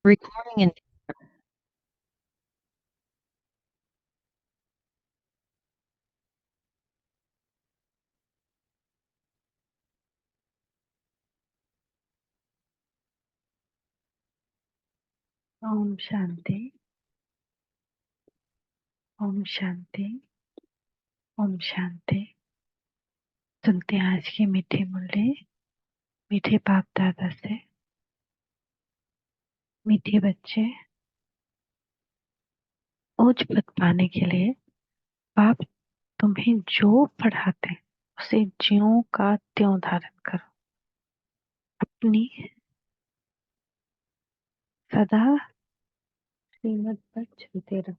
Recording in Om Shanti. Om Shanti. Om Shanti. सुनते हैं आज की मीठी मुरली मीठे बाप दादा से। मीठे बच्चे, उच्च पद पाने के लिए बाप तुम्हें जो पढ़ाते हैं उसे ज्यों का त्यों धारण करो। अपनी सदा श्रीमत पर चलते रहो।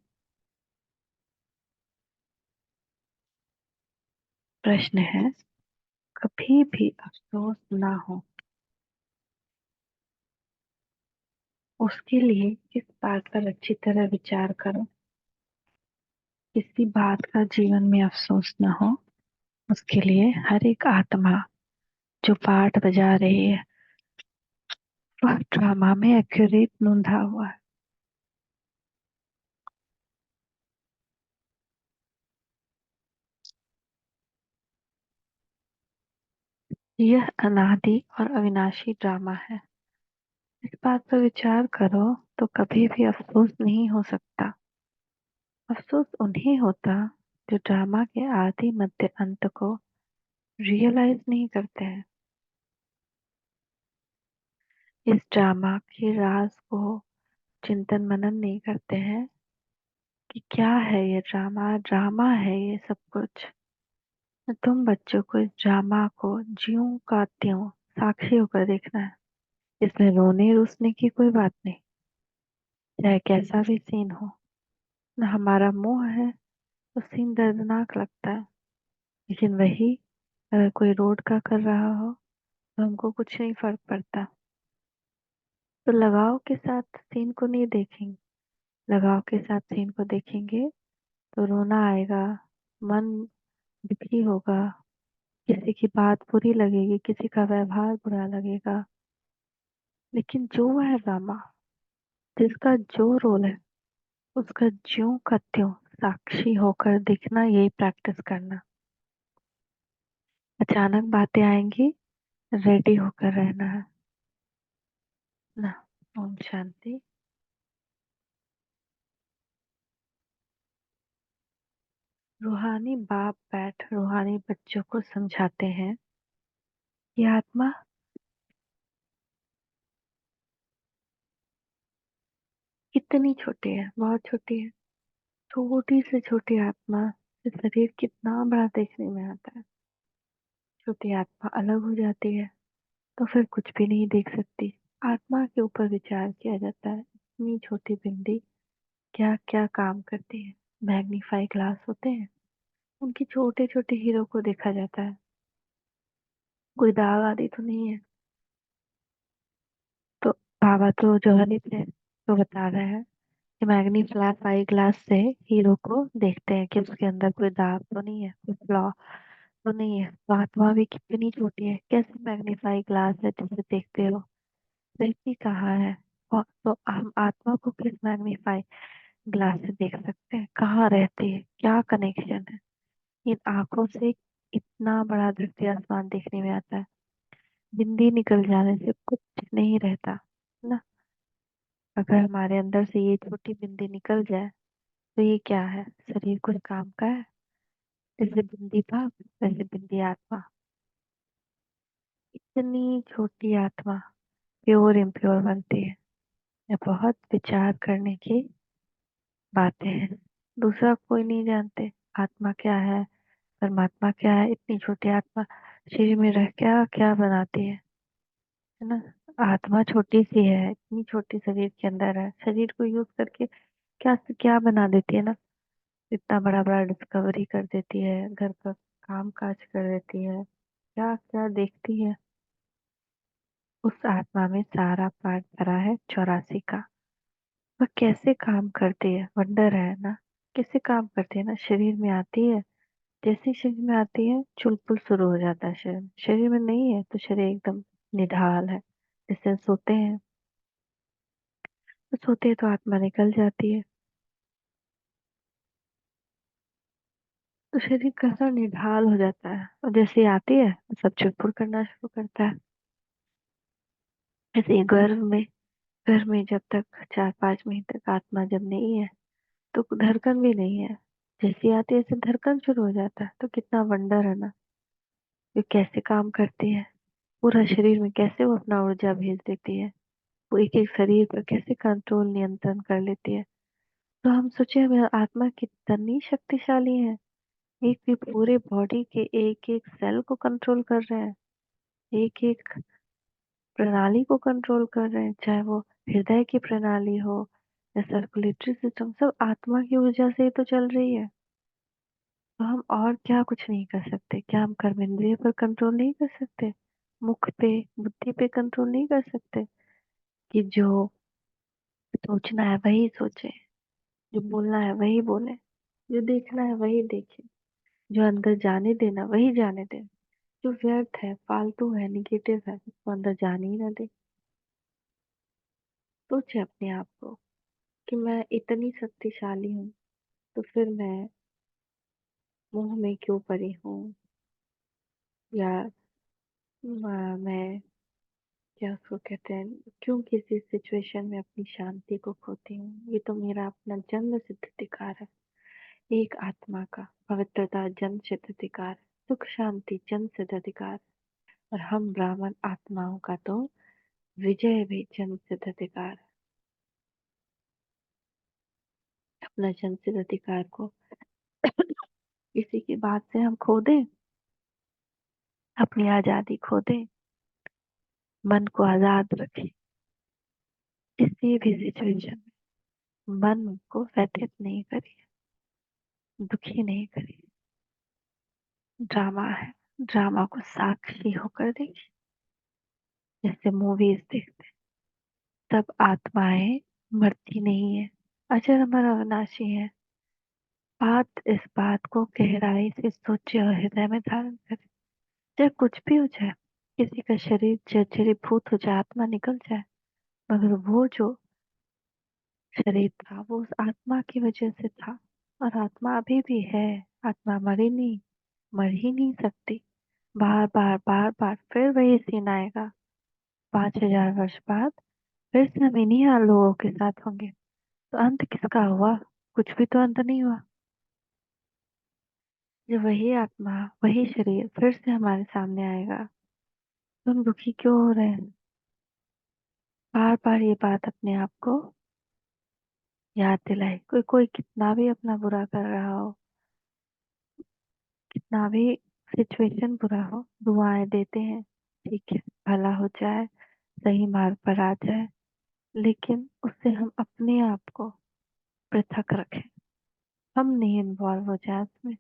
प्रश्न है, कभी भी अफसोस ना हो उसके लिए किस बात पर अच्छी तरह विचार करो। किसी बात का जीवन में अफसोस न हो उसके लिए हर एक आत्मा जो पाठ बजा रही है वह ड्रामा में एक्यूरेट नोंधा हुआ है। यह अनादि और अविनाशी ड्रामा है। इस बात पर विचार करो तो कभी भी अफसोस नहीं हो सकता। अफसोस उन्हें होता जो ड्रामा के आदि मध्य अंत को रियलाइज नहीं करते हैं। इस ड्रामा के राज को चिंतन मनन नहीं करते हैं कि क्या है ये ड्रामा। ड्रामा है ये सब कुछ। तुम बच्चों को इस ड्रामा को ज्यों का त्यों साक्षी होकर देखना है। इसमें रोने रुसने की कोई बात नहीं, चाहे कैसा भी सीन हो। न हमारा मोह है तो सीन दर्दनाक लगता है, लेकिन वही अगर कोई रोड का कर रहा हो तो हमको कुछ नहीं फर्क पड़ता। तो लगाव के साथ सीन को नहीं देखेंगे। लगाव के साथ सीन को देखेंगे तो रोना आएगा, मन दुखी होगा, किसी की बात बुरी लगेगी, किसी का व्यवहार बुरा लगेगा। लेकिन जो है ड्रामा, जिसका जो रोल है उसका ज्यों का त्यों साक्षी होकर दिखना, यही प्रैक्टिस करना। अचानक बातें आएंगी, रेडी होकर रहना है ना। ओम शांति। रूहानी बाप बैठ रूहानी बच्चों को समझाते हैं कि आत्मा कितनी छोटी है, बहुत छोटी है। छोटी से छोटी आत्मा से शरीर कितना बड़ा देखने में आता है। छोटी आत्मा अलग हो जाती है तो फिर कुछ भी नहीं देख सकती। आत्मा के ऊपर विचार किया जाता है, इतनी छोटी बिंदी क्या क्या काम करती है। मैग्नीफाई ग्लास होते हैं, उनकी छोटे छोटे हीरो को देखा जाता है, कोई दाग आदि तो नहीं है। तो बाबा तो जवानी थे तो बता रहे हैं कि मैग्नीफाई ग्लास से हीरो को देखते हैं कि उसके अंदर कोई दाग तो नहीं है, कोई फ्लॉ तो नहीं है। तो आत्मा भी कितनी छोटी है, कैसे मैग्नीफाई ग्लास है जिसे देखते हो, वैसी कहाँ है। और तो हम आत्मा को किस मैग्नीफाई ग्लास से देख सकते हैं, कहाँ रहती है, क्या कनेक्शन है। इन आंखों से इतना बड़ा धरती आसमान देखने में आता है। बिंदी निकल जाने से कुछ नहीं रहता ना। अगर हमारे अंदर से ये छोटी बिंदी निकल जाए तो ये क्या है, शरीर कुछ काम का है। जैसे बिंदी भाव वैसे बिंदी आत्मा। इतनी छोटी आत्मा प्योर इम्प्योर बनती है। ये बहुत विचार करने की बातें हैं। दूसरा कोई नहीं जानते आत्मा क्या है, परमात्मा क्या है। इतनी छोटी आत्मा शरीर में रह क्या क्या बनाती है ना। आत्मा छोटी सी है, इतनी छोटी शरीर के अंदर है, शरीर को यूज करके क्या से क्या बना देती है ना। इतना बड़ा बड़ा डिस्कवरी कर देती है, घर का काम काज कर देती है, क्या क्या देखती है। उस आत्मा में सारा पार्ट भरा है 84 का। वह कैसे काम करती है, वंडर है ना। कैसे काम करती है ना, शरीर में आती है, जैसे ही शरीर में आती है चुलबुल शुरू हो जाता है। शरीर शरीर में नहीं है तो शरीर एकदम निढाल है, जैसे सोते हैं तो सोते तो आत्मा निकल जाती है, तो शरीर कैसा निढाल हो जाता है, और जैसे ही आती है तो सब चुटपुट करना शुरू करता है। ऐसे ही घर में जब तक 4-5 महीने तक आत्मा जब नहीं है तो धड़कन भी नहीं है। जैसे ही आती है ऐसे धड़कन शुरू हो जाता है। तो कितना वंडर है ना, ये कैसे काम करती है, पूरा शरीर में कैसे वो अपना ऊर्जा भेज देती है, वो एक एक शरीर पर कैसे कंट्रोल नियंत्रण कर लेती है। तो हम सोचे हमें आत्मा कितनी शक्तिशाली है, एक भी पूरे बॉडी के एक एक सेल को कंट्रोल कर रहे हैं, एक एक प्रणाली को कंट्रोल कर रहे हैं, चाहे वो हृदय की प्रणाली हो या सर्कुलेटरी सिस्टम, सब आत्मा की ऊर्जा से ही तो चल रही है। तो हम और क्या कुछ नहीं कर सकते? क्या हम कर्मेंद्रिय पर कंट्रोल नहीं कर सकते? मुख पे, बुद्धि पे कंट्रोल नहीं कर सकते कि जो सोचना है वही सोचे, जो बोलना है वही बोले, जो देखना है वही देखे, जो अंदर जाने देना वही जाने दे, जो व्यर्थ है, फालतू है, निगेटिव है, उसको अंदर जाने ही ना दे। सोचे अपने आप को कि मैं इतनी शक्तिशाली हूँ, तो फिर मैं मोह में क्यों पड़ी हूँ, या मैं क्या उसको कहते हैं, क्यों किसी सिचुएशन में अपनी शांति को खोती हूँ। ये तो मेरा अपना जन्म सिद्ध अधिकार है, एक आत्मा का पवित्रता जन्म सिद्ध अधिकार, सुख शांति जन्म सिद्ध अधिकार। और हम ब्राह्मण आत्माओं का तो विजय भी जन्म सिद्ध अधिकार है। अपना जन्म सिद्ध अधिकार को किसी की बात से हम खो दें, अपनी आजादी खो दें, मन को आजाद रखें, किसी भी सिचुएशन में मन को व्यथित नहीं करिए, दुखी नहीं करिए। ड्रामा है, ड्रामा को साक्षी होकर देखिए। जैसे मूवीज देखते, सब आत्माएं मरती नहीं है, अजर अमर अविनाशी है। इस बात को गहराई से सोचे और हृदय में धारण करें। चाहे कुछ भी हो जाए, किसी का शरीर जर्जरीभूत हो जाए, आत्मा निकल जाए, मगर वो जो शरीर था वो उस आत्मा की वजह से था, और आत्मा अभी भी है। आत्मा मरी नहीं, मर ही नहीं सकती। बार बार बार बार फिर वही सीन आएगा, 5,000 वर्ष बाद फिर से हम इन्हीं लोगों के साथ होंगे। तो अंत किसका हुआ? कुछ भी तो अंत नहीं हुआ। जब वही आत्मा, वही शरीर फिर से हमारे सामने आएगा, तो हम दुखी क्यों हो रहे हैं? बार बार ये बात अपने आप को याद दिलाए। कोई कोई कितना भी अपना बुरा कर रहा हो, कितना भी सिचुएशन बुरा हो, दुआएं देते हैं, ठीक है, भला हो जाए, सही मार्ग पर आ जाए, लेकिन उससे हम अपने आप को पृथक रखें, हम नहीं इन्वॉल्व हो जाए उसमें।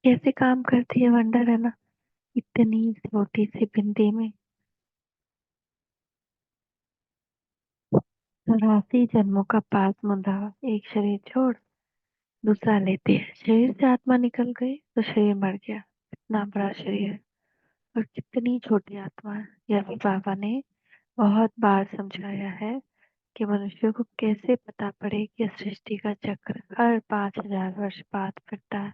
कैसे काम करती है, वंडर है ना। इतनी छोटी सी भिंडी में 84 जन्मों का पास मुंदा, एक शरीर छोड़ दूसरा लेती है। शरीर से आत्मा निकल गई तो शरीर मर गया। कितना बड़ा शरीर है और कितनी छोटी आत्मा है। यह भी बाबा ने बहुत बार समझाया है कि मनुष्य को कैसे पता पड़े कि सृष्टि का चक्र हर 5,000 वर्ष बाद फिरता है।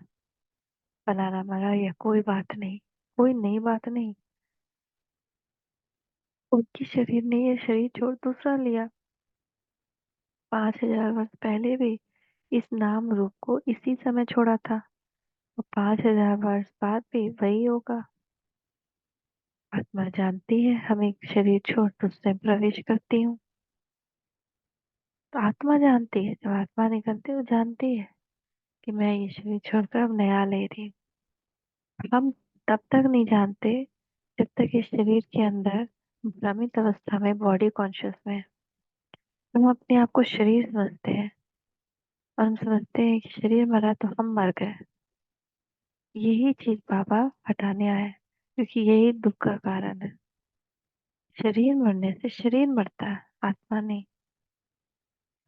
फलाना मरा, यह कोई बात नहीं, कोई नई बात नहीं। उनकी शरीर ने यह शरीर छोड़ दूसरा लिया, 5,000 वर्ष पहले भी इस नाम रूप को इसी समय छोड़ा था, और 5,000 वर्ष बाद भी वही होगा। आत्मा जानती है हम एक शरीर छोड़ दूसरे में प्रवेश करती हूँ। तो आत्मा जानती है, जब आत्मा निकलती है वो जानती है कि मैं ये शरीर छोड़कर अब नया ले रही हूँ। हम तब तक नहीं जानते जब तक इस शरीर के अंदर भ्रमित अवस्था में बॉडी कॉन्शियस में है। हम अपने आप को शरीर समझते हैं, और हम समझते हैं कि शरीर मरा तो हम मर गए। यही चीज बाबा हटाने आए, क्योंकि यही दुख का कारण है। शरीर मरने से शरीर मरता है, आत्मा नहीं।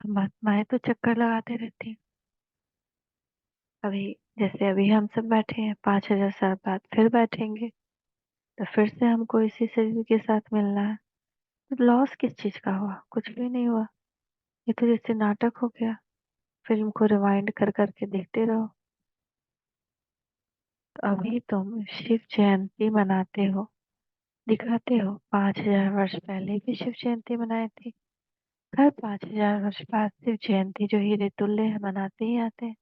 हम आत्माएं तो चक्कर लगाते रहती हैं। अभी जैसे अभी हम सब बैठे हैं, 5,000 साल बाद फिर बैठेंगे, तो फिर से हमको इसी शरीर के साथ मिलना है। तो लॉस किस चीज का हुआ? कुछ भी नहीं हुआ। ये तो जैसे नाटक हो गया, फिल्म को रिवाइंड कर करके देखते रहो। तो अभी तुम शिव जयंती मनाते हो, दिखाते हो 5,000 वर्ष पहले भी शिव जयंती मनाई थी। हर 5,000 वर्ष बाद शिव जयंती जो हीरे तुल्य है मनाते ही आते हैं।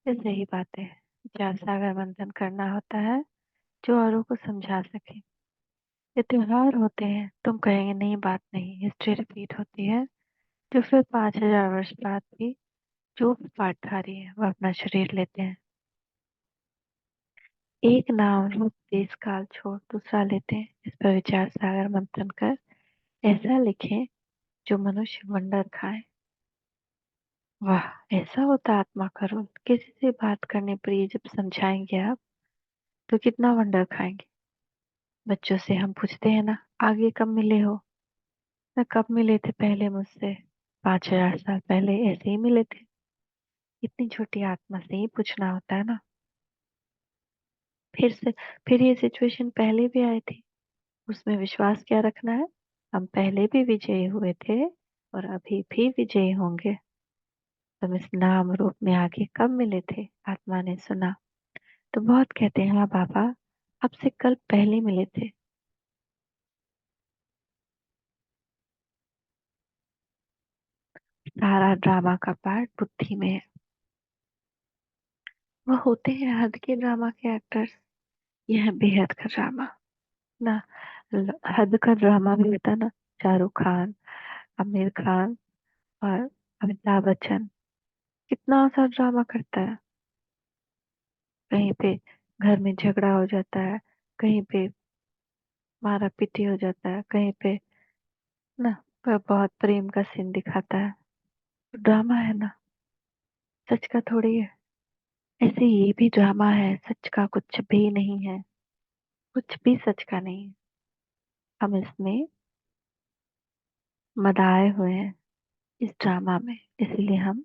ये सही बात है। विचार सागर मंथन करना होता है जो औरों को समझा सके। ये त्योहार होते हैं, तुम कहेंगे नहीं बात नहीं, हिस्ट्री रिपीट होती है। जो फिर 5,000 वर्ष बाद भी जो भी पाठधारी है वह अपना शरीर लेते हैं। एक नाम रूप देश काल छोड़ दूसरा लेते हैं। इस पर विचार सागर मंथन कर ऐसा लिखें जो मनुष्य वंडर खाए। वाह, ऐसा होता आत्मा का रोल। किसी से बात करने पर ये जब समझाएंगे आप, तो कितना वंडर खाएंगे। बच्चों से हम पूछते हैं ना, आगे कब मिले हो, ना कब मिले थे पहले मुझसे, 5,000 साल पहले ऐसे ही मिले थे। इतनी छोटी आत्मा से ही पूछना होता है ना। फिर से, फिर ये सिचुएशन पहले भी आई थी, उसमें विश्वास क्या रखना है। हम पहले भी विजयी हुए थे और अभी भी विजयी होंगे। तुम इस नाम रूप में आगे कब मिले थे, आत्मा ने सुना। तो बहुत कहते हैं हाँ बाबा, आपसे कल पहले मिले थे। सारा ड्रामा का पार्ट बुद्धि में है। वह होते हैं हद के ड्रामा के एक्टर्स। यह है बेहद का ड्रामा ना। हद का ड्रामा भी होता ना। शाहरुख खान, आमिर खान और अमिताभ बच्चन कितना सा ड्रामा करता है। कहीं पे घर में झगड़ा हो जाता है, कहीं पे मारा पीटी हो जाता है, कहीं पे ना पर बहुत प्रेम का सीन दिखाता है। ड्रामा है ना, सच का थोड़ी है। ऐसे ये भी ड्रामा है, सच का कुछ भी नहीं है। कुछ भी सच का नहीं है। हम इसमें मदाए हुए हैं इस ड्रामा में, इसलिए हम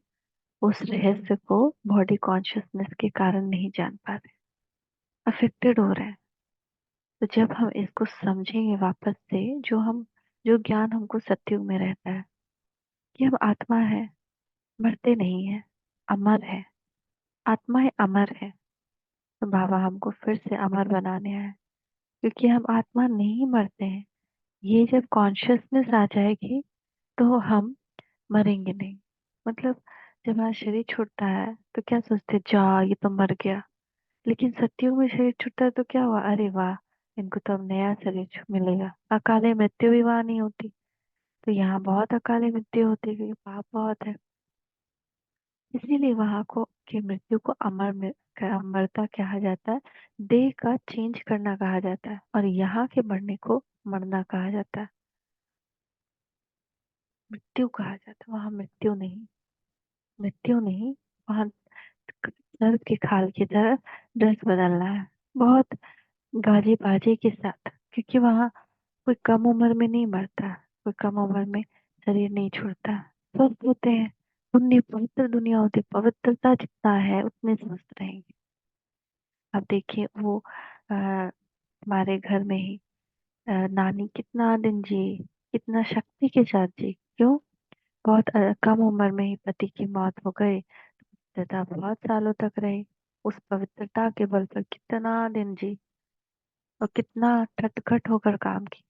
उस रहस्य को बॉडी कॉन्शियसनेस के कारण नहीं जान पा रहे, अफेक्टेड हो रहे हैं। तो जब हम इसको समझेंगे वापस से, जो ज्ञान हमको सत्युग में रहता है कि हम आत्मा है, मरते नहीं है, अमर है। आत्माएं अमर है। तो बाबा हमको फिर से अमर बनाने आए, क्योंकि हम आत्मा नहीं मरते हैं। ये जब कॉन्शियसनेस आ जाएगी तो हम मरेंगे नहीं। मतलब जब हमारा शरीर छूटता है तो क्या सोचते हैं, जा ये तो मर गया। लेकिन सत्युग में शरीर छूटता है तो क्या हुआ, अरे वाह, इनको तो अब नया शरीर मिलेगा। अकाले मृत्यु भी वहां नहीं होती। तो यहाँ बहुत अकाले मृत्यु होती है, क्योंकि पाप बहुत है। इसीलिए वहां को की मृत्यु को अमरता कहा जाता है। देह का चेंज करना कहा जाता है, और यहाँ के मरने को मरना कहा जाता है, मृत्यु कहा जाता है। वहां मृत्यु नहीं, मृत्यु नहीं। वहां सर्प के खाल की तरह ड्रेस बदलना है, बहुत गाजे बाजे के साथ। क्योंकि वहां कोई कम उम्र में नहीं मरता, कोई कम उम्र में शरीर नहीं छोड़ता, स्वस्थ होते हैं। पुण्य पवित्र दुनिया होती, पवित्रता जितना है उतने स्वस्थ रहेंगे। अब देखिए वो हमारे घर में ही नानी कितना दिन जी, कितना शक्ति के साथ जी। क्यों? बहुत कम उम्र में ही पति की मौत हो गई, तथा बहुत सालों तक रही। उस पवित्रता के बल पर कितना दिन जी, और कितना खटखट होकर काम की।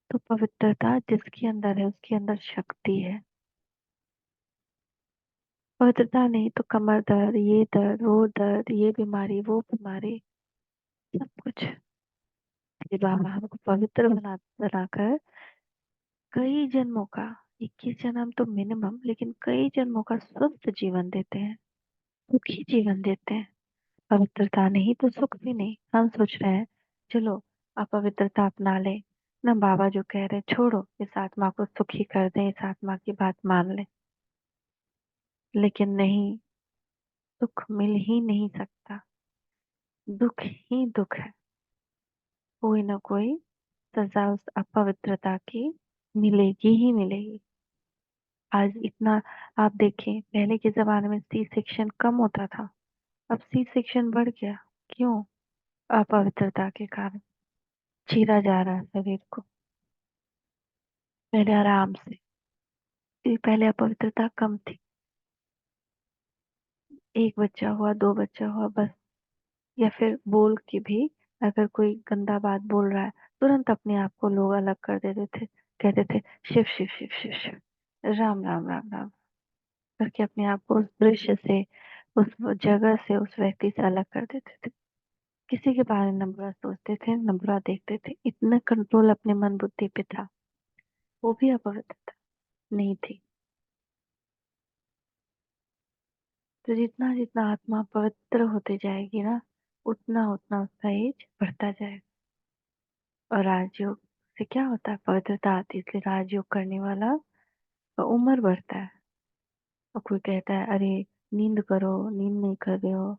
तो पवित्रता जिसके अंदर है उसके अंदर शक्ति है। पवित्रता नहीं तो कमर दर्द, ये दर्द, वो दर्द, ये बीमारी, वो बीमारी, सब कुछ। ये बाबा हमको पवित्र बनाकर कई जन्मों का, 21 जन्म तो मिनिमम, लेकिन कई जन्मों का स्वस्थ जीवन देते हैं, सुखी जीवन देते हैं। पवित्रता नहीं तो सुख भी नहीं। हम सोच रहे हैं चलो अपवित्रता अपना ले ना, बाबा जो कह रहे छोड़ो, इस आत्मा को सुखी कर दे, इस आत्मा की बात मान ले। लेकिन नहीं, सुख मिल ही नहीं सकता, दुख ही दुख है। कोई ना कोई सजा उस अपवित्रता की मिलेगी ही मिलेगी। आज इतना, आप देखें पहले के जमाने में सी सेक्शन कम होता था, अब सी सेक्शन बढ़ गया। क्यों? अपवित्रता के कारण चीरा जा रहा है शरीर को। पहले आराम से, क्योंकि पहले अपवित्रता कम थी। एक बच्चा हुआ, दो बच्चा हुआ बस, या फिर बोल के भी, अगर कोई गंदा बात बोल रहा है, तुरंत अपने आप को लोग अलग कर देते थे, कहते थे शिव शिव शिव शिव शिव, राम राम राम राम, करके अपने आप को उस दृश्य से, उस जगह से, उस व्यक्ति से अलग कर देते थे। किसी के बारे में न बुरा सोचते थे, न बुरा देखते थे, इतना कंट्रोल अपने मन बुद्धि पे था। वो भी अपवित्र था, नहीं थी। तो जितना जितना आत्मा पवित्र होते जाएगी ना, उतना उतना उसका एज बढ़ता जाएगा। और राजयोग से क्या होता है, पवित्रता आती है, इसलिए राजयोग करने वाला का उम्र बढ़ता है। और कोई कहता है अरे नींद करो, नींद नहीं कर रहे हो,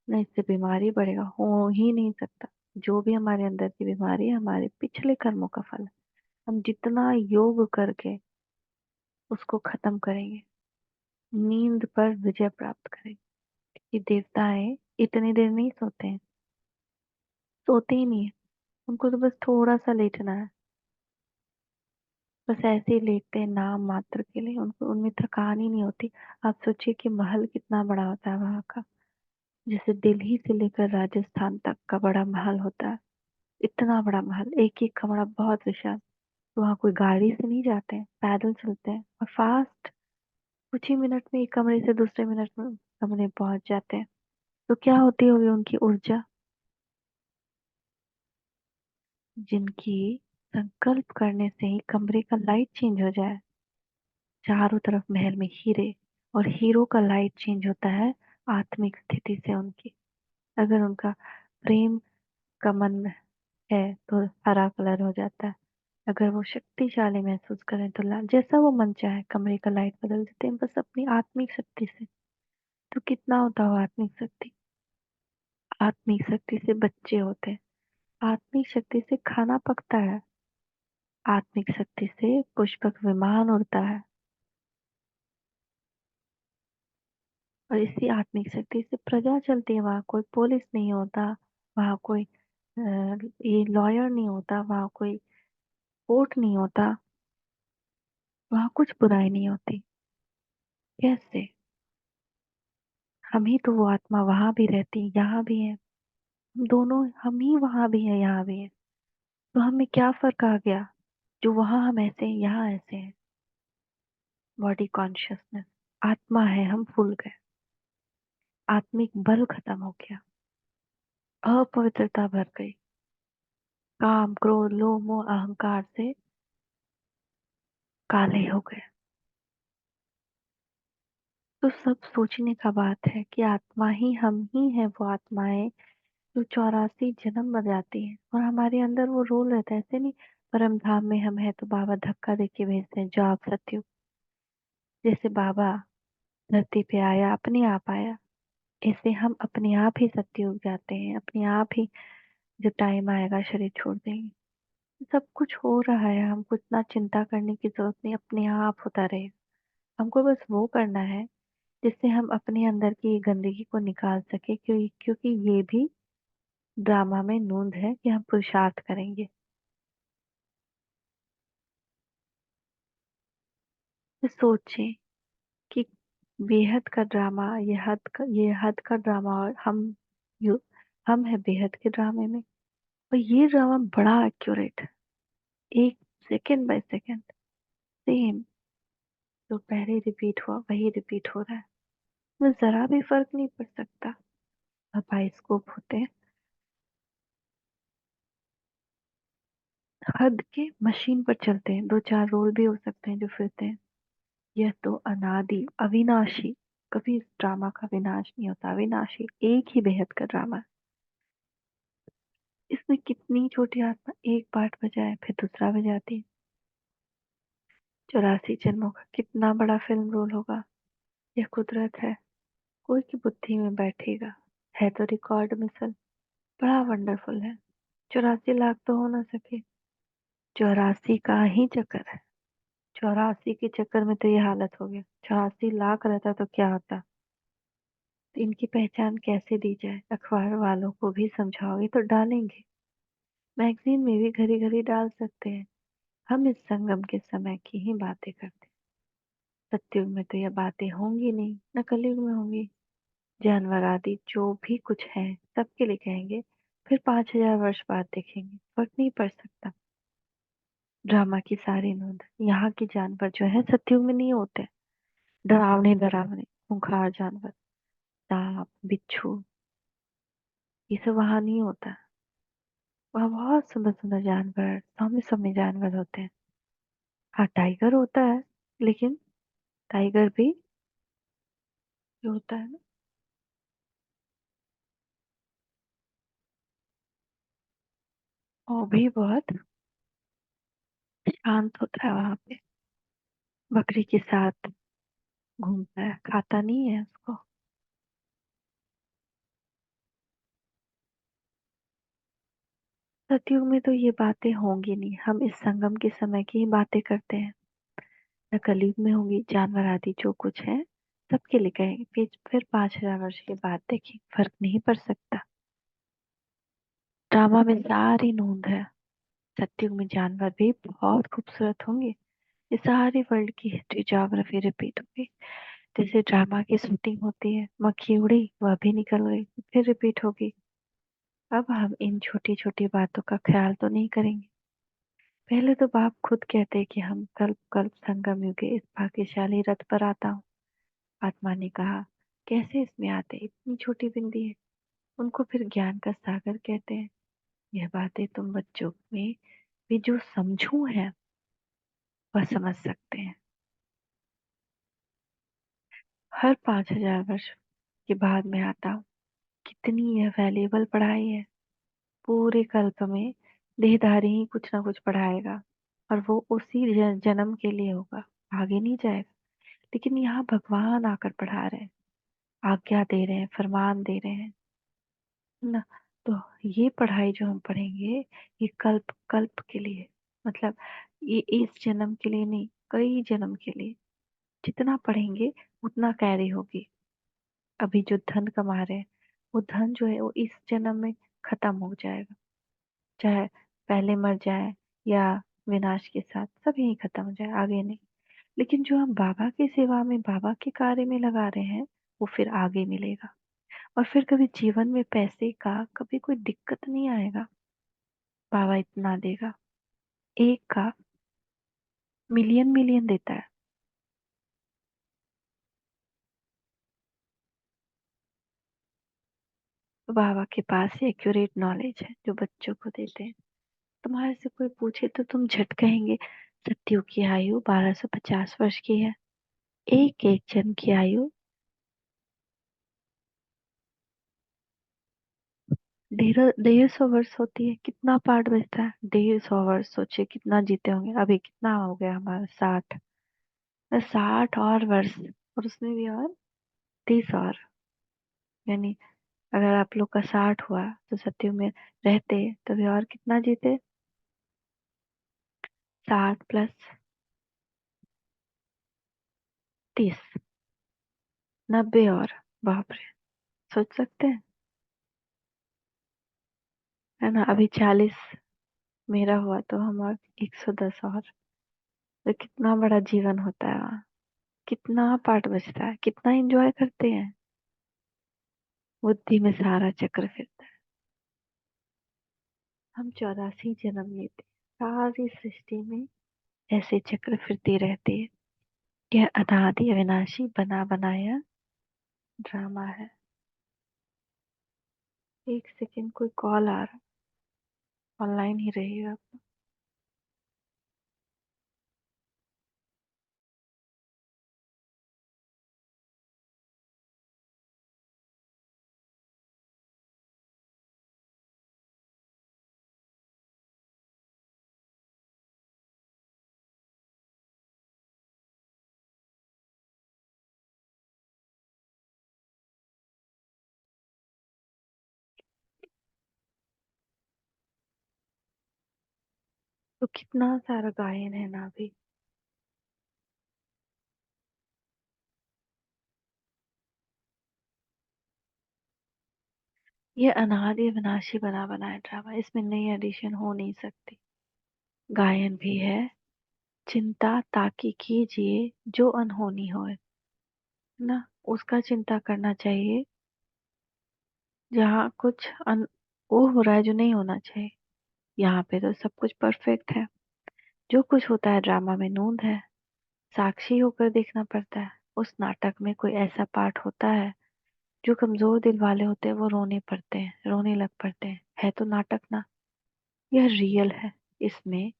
नहीं इससे बीमारी बढ़ेगा, हो ही नहीं सकता। जो भी हमारे अंदर की बीमारी है, हमारे पिछले कर्मों का फल है। हम जितना योग करके उसको खत्म करेंगे, नींद पर विजय प्राप्त करेंगे। ये देवताएं इतनी देर नहीं सोते हैं, सोते ही नहीं है। उनको तो बस थोड़ा सा लेटना है, बस ऐसे ही लेटते हैं नाम मात्र के लिए, उनको उनमें थकान ही नहीं होती। आप सोचिए कि महल कितना बड़ा होता है वहां का, जैसे दिल्ली से लेकर राजस्थान तक का बड़ा महल होता है। इतना बड़ा महल, एक एक कमरा बहुत विशाल। तो वहां कोई गाड़ी से नहीं जाते हैं, पैदल चलते हैं, और फास्ट, कुछ ही मिनट में एक कमरे से दूसरे मिनट में कमरे पहुंच जाते हैं। तो क्या होती होगी उनकी ऊर्जा, जिनकी संकल्प करने से ही कमरे का लाइट चेंज हो जाए। चारों तरफ महल में हीरे, और हीरो का लाइट चेंज होता है आत्मिक स्थिति से उनकी। अगर उनका प्रेम का मन है तो हरा कलर हो जाता है। अगर वो शक्तिशाली महसूस करें तो लाल, जैसा वो मन चाहे कमरे का लाइट बदल देते हैं, बस अपनी आत्मिक शक्ति से। तो कितना होता हो आत्मिक शक्ति, आत्मिक शक्ति से बच्चे होते हैं, आत्मिक शक्ति से खाना पकता है, आत्मिक शक्ति से पुष्पक विमान उड़ता है, और इसी आत्मिक शक्ति से प्रजा चलती है। वहां कोई पुलिस नहीं होता, वहां कोई ये लॉयर नहीं होता, वहां कोई कोर्ट नहीं होता, वहां कुछ बुराई नहीं होती। कैसे? हम ही तो वो आत्मा वहां भी रहती, यहाँ भी है। हम दोनों, हम ही वहां भी है, यहाँ भी है। तो हमें क्या फर्क आ गया, जो वहां हम ऐसे हैं, यहाँ ऐसे हैं। बॉडी कॉन्शियसनेस, आत्मा है, हम भूल गए। आत्मिक बल खत्म हो गया, अपवित्रता भर गई, काम क्रोध लोभ मोह अहंकार से काले हो गए। तो सब सोचने का बात है कि आत्मा ही हम ही है, वो आत्माएं जो 84 जन्म बजाती है, और हमारे अंदर वो रोल रहता है। ऐसे नहीं परम धाम में हम है तो बाबा धक्का दे के भेजते हैं, जाओ आप सत्युग। जैसे बाबा धरती पे आया, अपने आप आया, ऐसे हम अपने आप ही सत्युग जाते हैं, अपने आप ही जब टाइम आएगा शरीर छोड़ देंगे। सब कुछ हो रहा है, हमको इतना चिंता करने की जरूरत नहीं, अपने आप होता रहे। हमको बस वो करना है जिससे हम अपने अंदर की गंदगी को निकाल सके, क्योंकि ये भी ड्रामा में नूंद है कि हम पुरुषार्थ करेंगे। तो सोचें कि बेहद का ड्रामा, ये हद का ड्रामा, और हम है बेहद के ड्रामे में। और ये ड्रामा बड़ा एक्यूरेट है, एक सेकंड बाय सेकंड सेम, जो पहले रिपीट हुआ वही रिपीट हो रहा है। में जरा भी फर्क नहीं पड़ सकता। अब बाइस्कोप होते हैं, हद के मशीन पर चलते हैं, दो चार रोल भी हो सकते हैं जो फिरते हैं। यह तो अनादि अविनाशी, कभी इस ड्रामा का विनाश नहीं होता, अविनाशी एक ही बेहद का ड्रामा है। इसमें कितनी छोटी आत्मा एक पार्ट बजाए फिर दूसरा बजाती है। 84 जन्मों का कितना बड़ा फिल्म रोल होगा। यह कुदरत है, कोई की बुद्धि में बैठेगा। है तो रिकॉर्ड मिसल, बड़ा वंडरफुल है। 84 लाख तो हो ना सके, 84 का ही चक्कर है। 84 के चक्कर में तो ये हालत हो गया, 84 लाख रहता तो क्या होता। तो इनकी पहचान कैसे दी जाए, अखबार वालों को भी समझाओगे तो डालेंगे, मैगजीन में भी घड़ी घड़ी डाल सकते हैं। हम इस संगम के समय की ही बातें करते हैं। सत्युग में तो ये बातें होंगी नहीं, न कलयुग में होंगी। जानवर आदि जो भी कुछ है सबके लिए कहेंगे, फिर 5,000 वर्ष बाद देखेंगे, फर्क नहीं पड़ सकता। ड्रामा की सारी नोंद यहाँ की जानवर जो है सत्युग में नहीं होते। डरावने डरावने खूंखार जानवर, सांप बिच्छू, ये सब वहां नहीं होता। वहाँ बहुत सुंदर सुंदर जानवर, सौम्य सौम्य जानवर होते हैं। हाँ, टाइगर होता है, लेकिन टाइगर भी जो होता है ना, वो भी बहुत शांत होता है वहां पे। बकरी के साथ घूमता है, खाता नहीं है उसको। सतयुग में तो ये बातें होंगी नहीं, हम इस संगम के समय की ही बातें करते हैं। न कलयुग में होंगी, जानवर आदि जो कुछ है सबके लिए कहेंगे, फिर 5,000 वर्ष के बाद देखें, फर्क नहीं पड़ सकता। ड्रामा में सारी नोंद है। सतयुग में जानवर भी बहुत खूबसूरत होंगे। ये सारी वर्ल्ड की हिस्ट्री ज्योग्राफी रिपीट होगी। जैसे ड्रामा की शूटिंग होती है, मक्खी उड़ी वह भी निकल गई, फिर रिपीट होगी। अब हम इन छोटी छोटी बातों का ख्याल तो नहीं करेंगे। पहले तो बाप खुद कहते कि हम कल्प कल्प संगम युग के इस भाग्यशाली रथ पर आता हूँ। आत्मा ने कहा, कैसे इसमें आते, इतनी छोटी बिंदी है। उनको फिर ज्ञान का सागर कहते हैं। यह बातें तुम बच्चों में भी जो समझू है वह समझ सकते हैं। हर 5,000 वर्ष के बाद में आता हूँ। कितनी यह वैल्यूएबल पढ़ाई है। पूरे कल्प में देहधारी ही कुछ ना कुछ पढ़ाएगा, और वो उसी जन्म के लिए होगा, आगे नहीं जाएगा। लेकिन यहाँ भगवान आकर पढ़ा रहे हैं, आज्ञा दे रहे हैं, फरमान दे रहे हैं ना। तो ये पढ़ाई जो हम पढ़ेंगे, ये कल्प कल्प के लिए, मतलब ये इस जन्म के लिए नहीं, कई जन्म के लिए। जितना पढ़ेंगे उतना कैरी होगी। अभी जो धन कमा रहे हैं, वो धन जो है वो इस जन्म में खत्म हो जाएगा। चाहे पहले मर जाए या विनाश के साथ, सब यही खत्म हो जाए, आगे नहीं। लेकिन जो हम बाबा की सेवा में, बाबा के कार्य में लगा रहे हैं, वो फिर आगे मिलेगा। और फिर कभी जीवन में पैसे का कभी कोई दिक्कत नहीं आएगा। बाबा इतना देगा, एक का मिलियन मिलियन देता है। तो बाबा के पास एक्यूरेट नॉलेज है जो बच्चों को देते हैं। तुम्हारे से कोई पूछे तो तुम झट कहेंगे, सत्युग की आयु 1250 वर्ष की है। एक एक जन की आयु 150 वर्ष होती है। कितना पार्ट बचता है, 150 वर्ष, सोचिए कितना जीते होंगे। अभी कितना हो गया हमारा, 60। 60 और वर्ष, और उसमें भी और 30 और, यानी अगर आप लोग का 60 हुआ तो सत्युग में रहते तो भी और कितना जीते, 60 + 30, 90 और। बाप रे, सोच सकते हैं, है ना। अभी 40 मेरा हुआ तो हम और 110 और, तो कितना बड़ा जीवन होता है वहाँ। कितना पार्ट बचता है, कितना एंजॉय करते हैं। बुद्धि में सारा चक्र फिरता है। हम 84 जन्म लेते हैं, सारी सृष्टि में ऐसे चक्र फिरती रहती है। यह अनादि अविनाशी बना बनाया ड्रामा है। एक सेकेंड, कोई कॉल आ रहा, ऑनलाइन ही रहिएगा। तो कितना सारा गायन है ना अभी। ये अनादि अविनाशी बना बनाया ड्रामा, इसमें नई एडिशन हो नहीं सकती। गायन भी है, चिंता ताकि कीजिए जो अनहोनी होए ना, उसका चिंता करना चाहिए। जहाँ कुछ वो हो रहा है जो नहीं होना चाहिए। यहाँ पे तो सब कुछ परफेक्ट है। जो कुछ होता है ड्रामा में नूंद है, साक्षी होकर देखना पड़ता है। उस नाटक में कोई ऐसा पार्ट होता है, जो कमजोर दिल वाले होते हैं वो रोने पड़ते हैं, रोने लग पड़ते हैं। है तो नाटक ना, यह रियल है। इसमें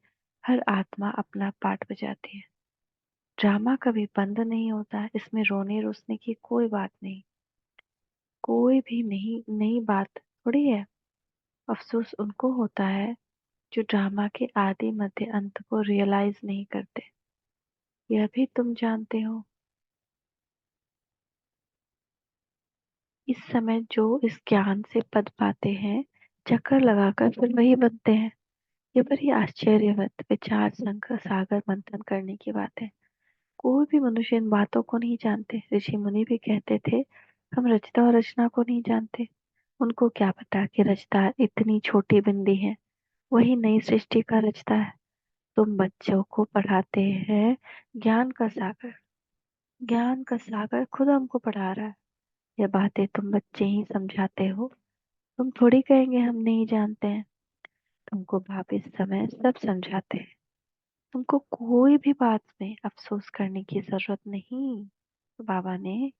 हर आत्मा अपना पार्ट बजाती है। ड्रामा कभी बंद नहीं होता है, इसमें रोने रुसने की कोई बात नहीं। कोई भी नहीं, नई बात थोड़ी है। अफसोस उनको होता है जो ड्रामा के आदि मध्य अंत को रियलाइज नहीं करते। यह भी तुम जानते हो। इस समय जो इस ज्ञान से पद पाते हैं, चक्कर लगाकर फिर वही बनते हैं। ये बड़ी आश्चर्यवत विचार सागर मंथन करने की बात है। कोई भी मनुष्य इन बातों को नहीं जानते। ऋषि मुनि भी कहते थे, हम रचता और रचना को नहीं जानते। उनको क्या पता कि रचता इतनी छोटी बिंदी है, वही नई सृष्टि का रचता है। तुम बच्चों को पढ़ाते हैं ज्ञान का सागर। ज्ञान का सागर खुद हमको पढ़ा रहा है। ये बातें तुम बच्चे ही समझाते हो। तुम थोड़ी कहेंगे हम नहीं जानते हैं। तुमको बाप इस समय सब समझाते हैं। तुमको कोई भी बात में अफसोस करने की जरूरत नहीं। तो बाबा ने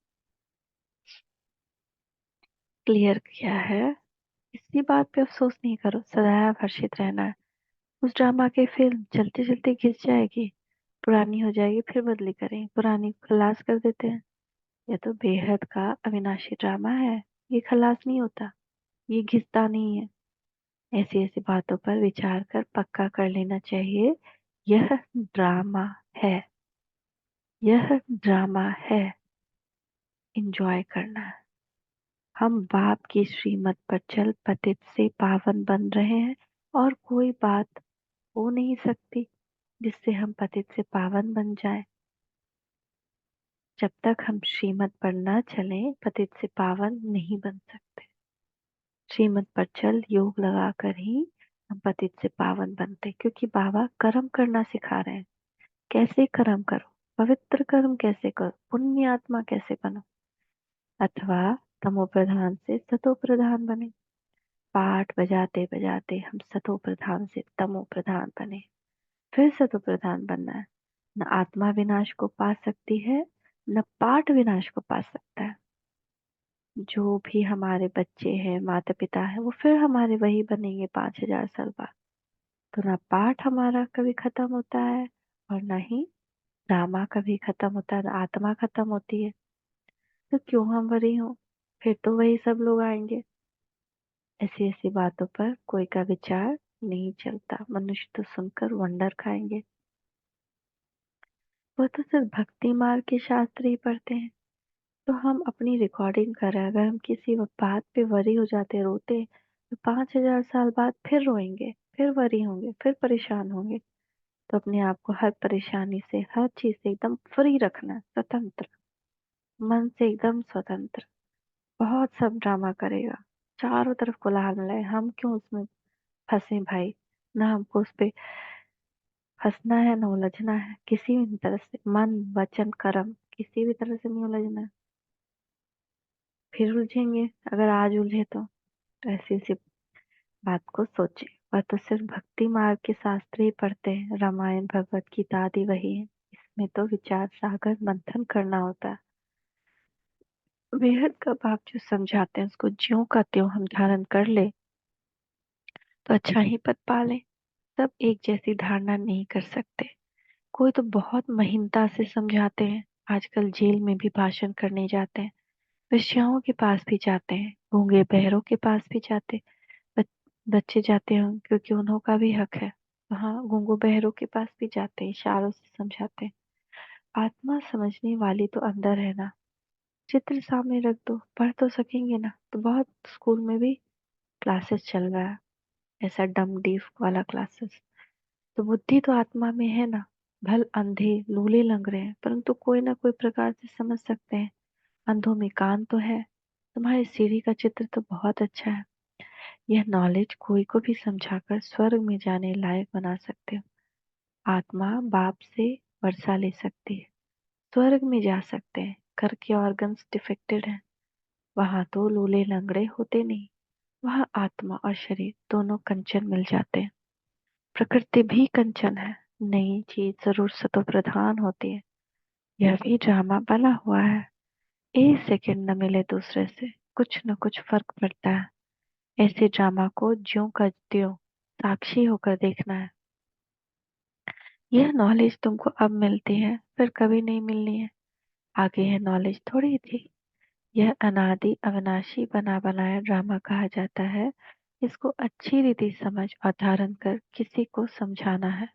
क्लियर किया है, इसी बात पे अफसोस नहीं करो, सदैव हर्षित रहना है। उस ड्रामा की फिल्म चलते चलते घिस जाएगी, पुरानी हो जाएगी, फिर बदली करें, पुरानी को खलास कर देते हैं। यह तो बेहद का अविनाशी ड्रामा है। ये खलास नहीं होता, ये घिसता नहीं है। ऐसी ऐसी बातों पर विचार कर पक्का कर लेना चाहिए, यह ड्रामा है। यह ड्रामा है। इंजॉय करना है। हम बाप की श्रीमत पर चल पतित से पावन बन रहे हैं, और कोई बात हो नहीं सकती जिससे हम पतित से पावन बन जाएं। जब तक हम श्रीमत पर न चलें, पतित से पावन नहीं बन सकते। श्रीमत पर चल योग लगा कर ही हम पतित से पावन बनते, क्योंकि बाबा कर्म करना सिखा रहे हैं। कैसे कर्म करो, पवित्र कर्म कैसे करो, पुण्य आत्मा कैसे बनो, अथवा तमो प्रधान से सतो प्रधान बने। पाठ बजाते बजाते हम सतो प्रधान से तमो प्रधान बने, फिर सतो प्रधान बनना है। न आत्मा विनाश को पा सकती है, न पाठ विनाश को पा सकता है। जो भी हमारे बच्चे हैं, माता पिता है, वो फिर हमारे वही बनेंगे 5,000 साल बाद। तो ना पाठ हमारा कभी खत्म होता है, और ना ही ड्रामा कभी खत्म होता है, ना आत्मा खत्म होती है। तो क्यों हम वरी हो, फिर तो वही सब लोग आएंगे। ऐसी ऐसी बातों पर कोई का विचार नहीं चलता। मनुष्य तो सुनकर वंडर खाएंगे। वह तो सिर्फ भक्ति मार्ग के शास्त्र ही पढ़ते हैं। तो हम अपनी रिकॉर्डिंग कर रहे हैं, अगर हम किसी बात पे वरी हो जाते, रोते, तो 5,000 साल बाद फिर रोएंगे, फिर वरी होंगे, फिर परेशान होंगे। तो अपने आप को हर परेशानी से, हर चीज से एकदम फ्री रखना है, स्वतंत्र मन से, एकदम स्वतंत्र। बहुत सब ड्रामा करेगा, चारों तरफ कोलाहल है, हम क्यों उसमें फंसे भाई। ना हमको उस पे फंसना है, ना उलझना है किसी भी तरह से। मन वचन कर्म किसी भी तरह से नहीं उलझना है। फिर उलझेंगे अगर आज उलझे तो ऐसी ऐसी बात को सोचे। वह तो सिर्फ भक्ति मार्ग के शास्त्र ही पढ़ते हैं, रामायण भगवत गीता आदि वही है। इसमें तो विचार सागर मंथन करना होता है। बेहद का भाव जो समझाते हैं, उसको ज्यों का त्यों हम धारण कर ले तो अच्छा ही पद पाले। सब एक जैसी धारणा नहीं कर सकते। कोई तो बहुत महीनता से समझाते हैं। आजकल जेल में भी भाषण करने जाते हैं, वेश्याओं के पास भी जाते हैं, गूंगे बहरों के पास भी जाते, बच, बच्चे जाते हैं क्योंकि उन्हों का भी हक है। हाँ, गूंगो बहरों के पास भी जाते हैं, इशारों से समझाते हैं। आत्मा समझने वाली तो अंदर है ना। चित्र सामने रख दो, पढ़ तो सकेंगे ना। तो बहुत स्कूल में भी क्लासेस चल रहा है, ऐसा डम डीफ वाला क्लासेस। तो बुद्धि तो आत्मा में है ना। भल अंधे लूले लंग रहे हैं, परंतु कोई ना कोई प्रकार से समझ सकते हैं। अंधों में कान तो है। तुम्हारी सीढ़ी का चित्र तो बहुत अच्छा है। यह नॉलेज कोई को भी समझाकर स्वर्ग में जाने लायक बना सकते हो। आत्मा बाप से वर्षा ले सकती है, स्वर्ग में जा सकते हैं, घर के ऑर्गन्स डिफेक्टेड हैं, वहां तो लूले लंगड़े होते नहीं, वहां आत्मा और शरीर दोनों कंचन मिल जाते हैं। प्रकृति भी कंचन है, नई चीज जरूर सतो प्रधान होती है। यह भी ड्रामा बना हुआ है, एक सेकंड न मिले दूसरे से कुछ न कुछ फर्क पड़ता है। ऐसे ड्रामा को ज्यों का त्यों साक्षी होकर देखना है। यह नॉलेज तुमको अब मिलती है, फिर कभी नहीं मिलनी है। आगे यह नॉलेज थोड़ी थी। यह अनादि अविनाशी बना बनाया ड्रामा कहा जाता है। इसको अच्छी रीति समझ और धारण कर किसी को समझाना है।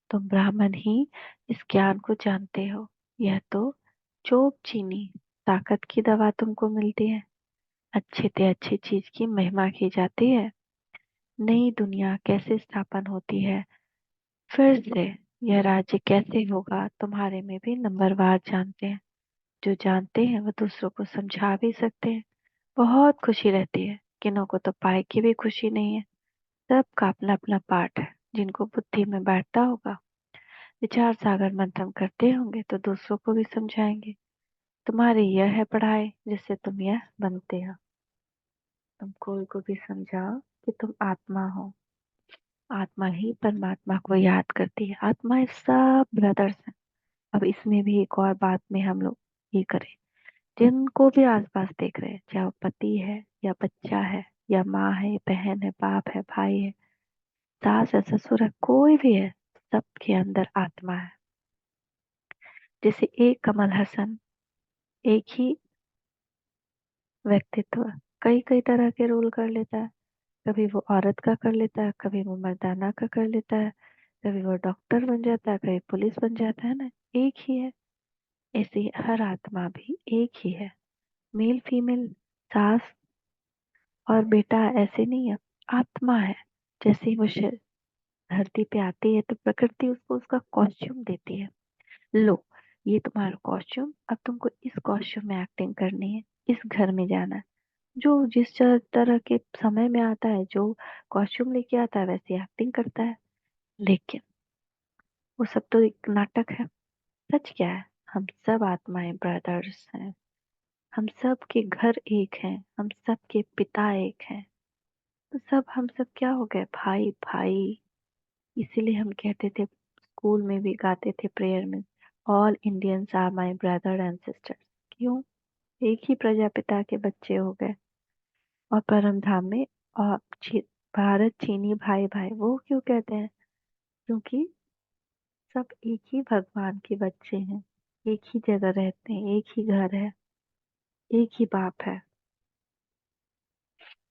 तुम ब्राह्मण ही इस ज्ञान को जानते हो। यह तो चोप चीनी ताकत की दवा तुमको मिलती है। अच्छे से अच्छी चीज की महिमा की जाती है। नई दुनिया कैसे स्थापन होती है, फिर से यह राज्य कैसे होगा, तुम्हारे में भी नंबरवार जानते हैं। जो जानते हैं वह दूसरों को समझा भी सकते हैं। बहुत खुशी रहती है, किन्हों को तो पाए की भी खुशी नहीं है। सबका अपना अपना पाठ है। जिनको बुद्धि में बैठता होगा, विचार सागर मंथन करते होंगे तो दूसरों को भी समझाएंगे। तुम्हारी यह है पढ़ाई जिससे तुम यह बनते हो। तुम कोई को भी समझाओ कि तुम आत्मा हो। आत्मा ही परमात्मा को याद करती है। आत्मा सब ब्रदर्स हैं। अब इसमें भी एक और बात में हम लोग ये करें, जिनको भी आसपास देख रहे हैं, चाहे वो पति है या बच्चा है या माँ है, बहन है, बाप है, भाई है, सास है, ससुर है, कोई भी है, सबके अंदर आत्मा है। जैसे एक कमल हसन एक ही व्यक्तित्व कई कई तरह के रोल कर लेता है। कभी वो औरत का कर लेता है, कभी वो मर्दाना का कर लेता है, कभी वो डॉक्टर बन जाता है, कभी पुलिस बन जाता है ना। एक ही है। ऐसे ही हर आत्मा भी एक ही है। मेल फीमेल, सास और बेटा ऐसे नहीं है। आत्मा है। जैसे ही वो धरती पे आती है तो प्रकृति उसको उसका कॉस्ट्यूम देती है। लो, ये तुम्हारा कॉस्ट्यूम, अब तुमको इस कॉस्ट्यूम में एक्टिंग करनी है, इस घर में जाना है। जो जिस तरह के समय में आता है, जो कॉस्ट्यूम लेके आता है, वैसी एक्टिंग करता है। लेकिन वो सब तो एक नाटक है। सच क्या है? हम सब आत्माएं ब्रदर्स हैं। हम सब के घर एक हैं, हम सब के पिता एक हैं। तो सब हम सब क्या हो गए? भाई भाई। इसीलिए हम कहते थे, स्कूल में भी गाते थे प्रेयर में, all Indians are my brother and sisters. क्यों? एक ही प्रजापिता के बच्चे हो गए। और परम धाम में और भारत चीनी भाई भाई, वो क्यों कहते हैं? क्योंकि सब एक ही भगवान के बच्चे हैं, एक ही जगह रहते हैं, एक ही घर है, एक ही बाप है।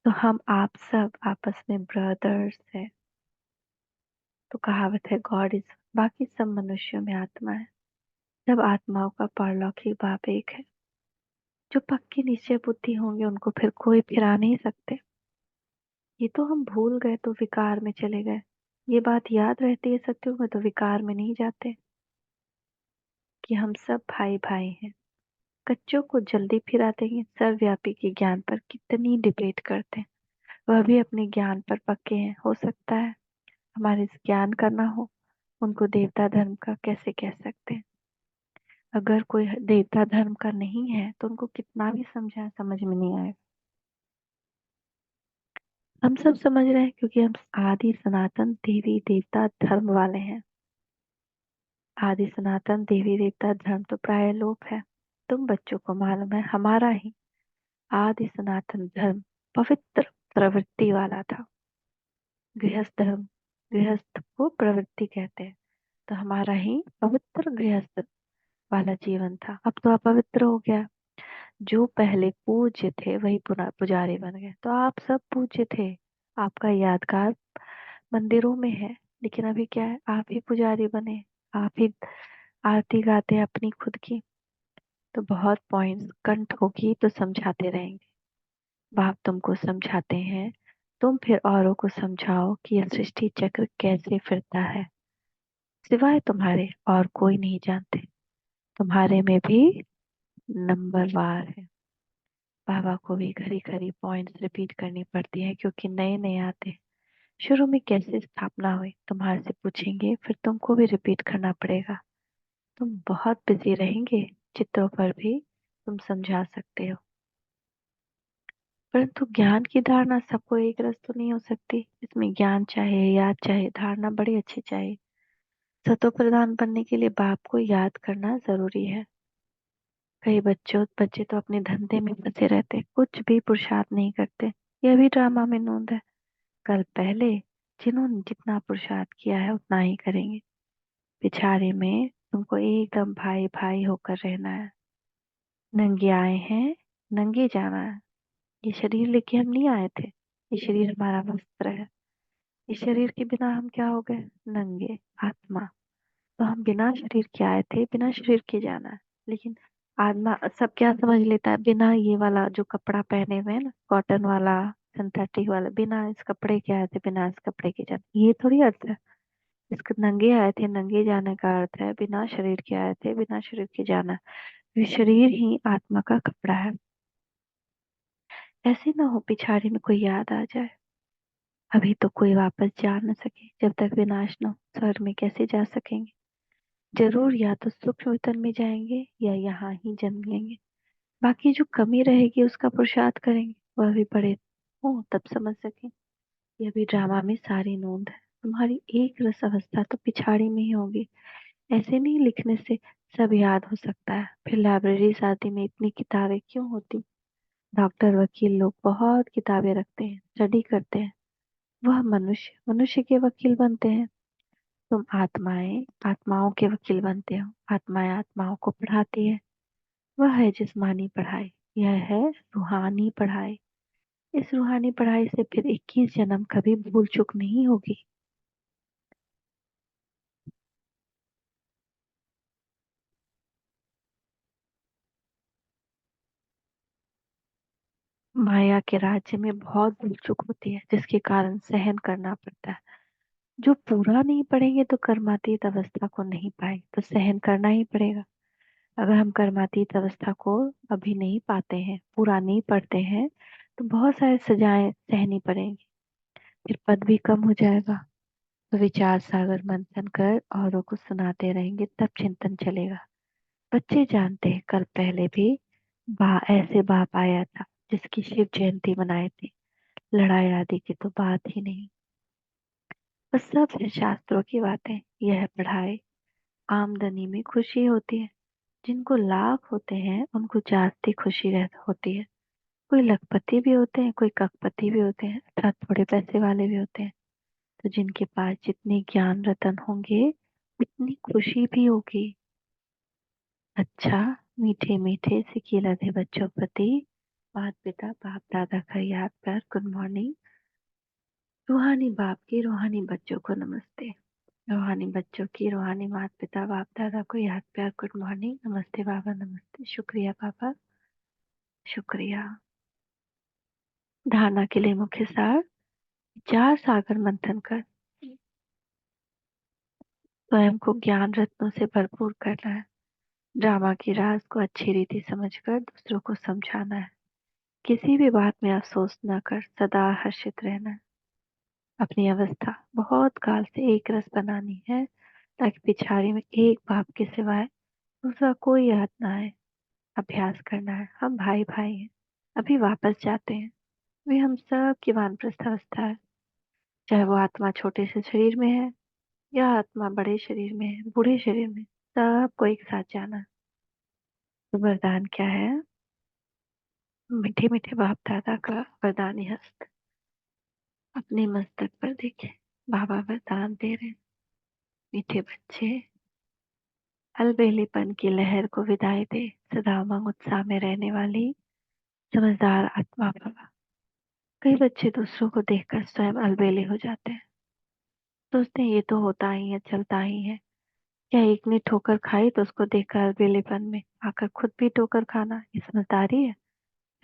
तो हम आप सब आपस में ब्रदर्स हैं। तो कहावत है, गॉड इज, बाकी सब मनुष्यों में आत्मा है। सब आत्माओं का परलौकिक बाप एक है। जो पक्की निश्चय बुद्धि होंगे उनको फिर कोई फिरा नहीं सकते। ये तो हम भूल गए तो विकार में चले गए। ये बात याद रहती है सत्युग में तो विकार में नहीं जाते, कि हम सब भाई भाई हैं। कच्चों को जल्दी फिरा देंगे। सर्वव्यापी के ज्ञान पर कितनी डिबेट करते हैं, वह भी अपने ज्ञान पर पक्के हैं। हो सकता है हमारे ज्ञान का ना हो, उनको देवता धर्म का कैसे कह सकते हैं? अगर कोई देवता धर्म का नहीं है तो उनको कितना भी समझाए समझ में नहीं आए। हम सब समझ रहे हैं क्योंकि हम आदि सनातन देवी देवता धर्म वाले हैं। आदि सनातन देवी देवता धर्म तो प्राय लोप है। तुम बच्चों को मालूम है, हमारा ही आदि सनातन धर्म पवित्र प्रवृत्ति वाला था। गृहस्थ धर्म, गृहस्थ को प्रवृत्ति कहते हैं। तो हमारा ही पवित्र गृहस्थ वाला जीवन था। अब तो अपवित्र हो गया। जो पहले पूज्य थे वही पुनः पुजारी बन गए। तो आप सब पूज्य थे, आपका यादगार मंदिरों में है। लेकिन अभी क्या है, आप ही पुजारी बने, आप ही आरती गाते अपनी खुद की। तो बहुत पॉइंट्स कंठ होगी तो समझाते रहेंगे। बाप तुमको समझाते हैं, तुम फिर औरों को समझाओ कि यह सृष्टि चक्र कैसे फिरता है। सिवाय तुम्हारे और कोई नहीं जानते। तुम्हारे में भी नंबरवार है। बाबा को भी घड़ी घड़ी पॉइंट्स रिपीट करनी पड़ती है क्योंकि नए नए आते हैं। शुरू में कैसे स्थापना हुई तुम्हारे से पूछेंगे, फिर तुमको भी रिपीट करना पड़ेगा। तुम बहुत बिजी रहेंगे, चित्रों पर भी तुम समझा सकते हो, परंतु ज्ञान की धारणा सबको एक रस तो नहीं हो सकती। इसमें ज्ञान चाहे, याद चाहे, धारणा बड़ी अच्छी चाहिए। सतो प्रधान बनने के लिए बाप को याद करना जरूरी है। कई बच्चे तो अपने धंधे में फंसे रहते, कुछ भी पुरुषार्थ नहीं करते। यह भी ड्रामा में नोंद है। कल पहले जिन्होंने जितना पुरुषार्थ किया है उतना ही करेंगे। पिछाड़ी में तुमको एकदम भाई भाई होकर रहना है। नंगे आए हैं, नंगे जाना है। ये शरीर लेके हम नहीं आए थे। ये शरीर हमारा वस्त्र है। इस शरीर के बिना हम क्या हो गए? नंगे। आत्मा। तो हम बिना शरीर के आए थे, बिना शरीर के जाना है। लेकिन आत्मा सब क्या समझ लेता है, बिना ये वाला जो कपड़ा पहने हुए है ना, कॉटन वाला, सिंथेटिक वाला, बिना इस कपड़े के आए थे, बिना इस कपड़े के जाना, ये थोड़ी अर्थ है। इसके नंगे आए थे, नंगे जाने का अर्थ है बिना शरीर के आए थे, बिना शरीर के जाना। ये शरीर ही आत्मा का कपड़ा है। ऐसे ना हो पिछाड़ी में कोई याद आ जाए। अभी तो कोई वापस जा न सके, जब तक विनाश न हो स्वर्ग में कैसे जा सकेंगे? जरूर या तो सूक्ष्म वेतन में जाएंगे या यहाँ ही जन्म लेंगे। बाकी जो कमी रहेगी उसका पुरुषार्थ करेंगे, वह भी बड़े हो तब समझ सके। यह भी ड्रामा में सारी नोंद है। तुम्हारी एक रस अवस्था तो पिछाड़ी में ही होगी। ऐसे नहीं लिखने से सब याद हो सकता है। फिर लाइब्रेरी शादी में इतनी किताबें क्यों होती? डॉक्टर वकील लोग बहुत किताबें रखते हैं, स्टडी करते हैं। वह मनुष्य मनुष्य के वकील बनते हैं। तुम आत्माएं आत्माओं के वकील बनते हो। आत्माएं आत्माओं को पढ़ाती है। वह है जिस्मानी पढ़ाई, यह है रूहानी पढ़ाई। इस रूहानी पढ़ाई से फिर 21 जन्म कभी भूल चूक नहीं होगी। माया के राज्य में बहुत भूल चूक होती है, जिसके कारण सहन करना पड़ता है। जो पूरा नहीं पढ़ेंगे तो कर्मातीत अवस्था को नहीं पाए, तो सहन करना ही पड़ेगा। अगर हम कर्मातीत अवस्था को अभी नहीं पाते हैं, पूरा नहीं पढ़ते हैं, तो बहुत सारी सजाएं सहनी पड़ेंगी। फिर पद भी कम हो जाएगा। तो विचार सागर मंथन कर औरों को सुनाते रहेंगे, तब चिंतन चलेगा। बच्चे जानते हैं, कल पहले भी ऐसे बाप आया था जिसकी शिव जयंती मनाई थी। लड़ाई आदि की तो बात ही नहीं। बस सब है शास्त्रों की बातें। यह पढ़ाई आमदनी में खुशी होती है। जिनको लाभ होते हैं उनको जास्ती खुशी होती है। कोई लखपति भी होते हैं, कोई कखपति भी होते हैं, अर्थात थोड़े पैसे वाले भी होते हैं। तो जिनके पास जितने ज्ञान रतन होंगे उतनी खुशी भी होगी। अच्छा, मीठे मीठे सिके लधे बच्चों प्रति माता पिता बाप दादा का याद कर गुड मॉर्निंग। रूहानी बाप की रूहानी बच्चों को नमस्ते। रूहानी बच्चों की रूहानी माता पिता बाप दादा को याद प्यार गुड मॉर्निंग, नमस्ते बाबा, नमस्ते, शुक्रिया पापा, शुक्रिया। धारणा के लिए मुख्य सार। चार सागर मंथन कर स्वयं को ज्ञान रत्नों से भरपूर करना है। ड्रामा की राज को अच्छी रीति समझकर दूसरों को समझाना है। किसी भी बात में अफसोस न कर सदा हर्षित रहना है। अपनी अवस्था बहुत काल से एक रस बनानी है, ताकि पिछाड़ी में एक बाप के सिवाय दूसरा कोई याद ना आए। अभ्यास करना है। हम भाई भाई हैं, अभी वापस जाते हैं। वे हम सब की वानप्रस्थ अवस्था है। चाहे वो आत्मा छोटे से शरीर में है या आत्मा बड़े शरीर में है, बूढ़े शरीर में, सबको एक साथ जाना है। तो वरदान क्या है? मीठे मीठे बाप दादा का वरदानी हस्त अपने मस्तक पर देखे। बाबा वरदान दे रहे हैं, मीठे बच्चे अलबेलेपन की लहर को विदाई दे। सदा उमंग उत्साह में रहने वाली समझदार आत्मा भवा। कई बच्चे दूसरों को देखकर स्वयं अलबेले हो जाते हैं। सोचते हैं ये तो होता ही है, चलता ही है। क्या एक ने ठोकर खाई तो उसको देखकर अलबेलेपन में आकर खुद भी ठोकर खाना, ये समझदारी है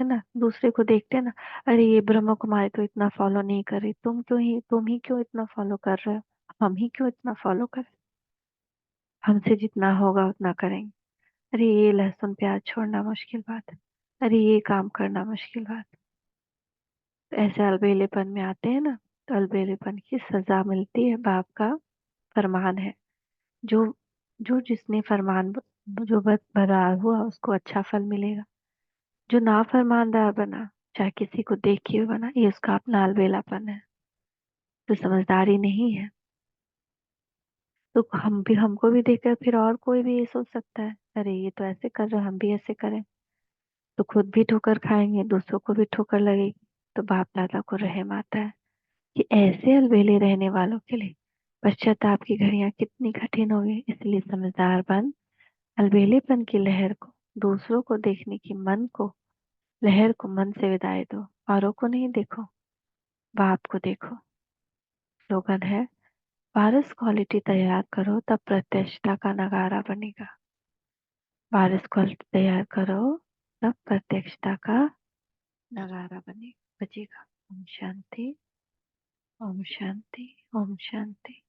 ना? दूसरे को देखते हैं ना, अरे ये ब्रह्म कुमारी तो इतना फॉलो नहीं कर रही, तुम ही क्यों इतना फॉलो कर रहे हो? हम ही क्यों इतना फॉलो करें? हमसे जितना होगा उतना करेंगे। अरे ये लहसुन प्याज छोड़ना मुश्किल बात है। अरे ये काम करना मुश्किल बात है। तो ऐसे अलबेलेपन में आते हैं ना, तो अलबेलेपन की सजा मिलती है, बाप का फरमान है। जो जो जिसने फरमान जो बरबाद हुआ उसको अच्छा फल मिलेगा। जो ना फरमानदार बना, चाहे किसी को देख के भी बना, ये उसका अपना अलबेलापन है, तो समझदारी नहीं है। तो हम भी, हमको भी देखकर फिर और कोई भी ये सोच सकता है, अरे ये तो ऐसे कर रहा है, हम भी ऐसे करें, तो खुद भी ठोकर खाएंगे, दूसरों को भी ठोकर लगेगी। तो बाप दादा को रहम आता है कि ऐसे अलबेले रहने वालों के लिए पश्चाताप की घड़ियां कितनी कठिन होगी। इसलिए समझदार बन अलबेलेपन की लहर को, दूसरों को देखने की मन को, लहर को मन से विदाई दो। औरों को नहीं देखो, बाप को देखो। स्लोगन है, वारिस क्वालिटी तैयार करो तब प्रत्यक्षता का नगारा बनेगा। वारिस क्वालिटी तैयार करो तब प्रत्यक्षता का नगारा बनेगा, बजेगा। ओम शांति, ओम शांति, ओम शांति।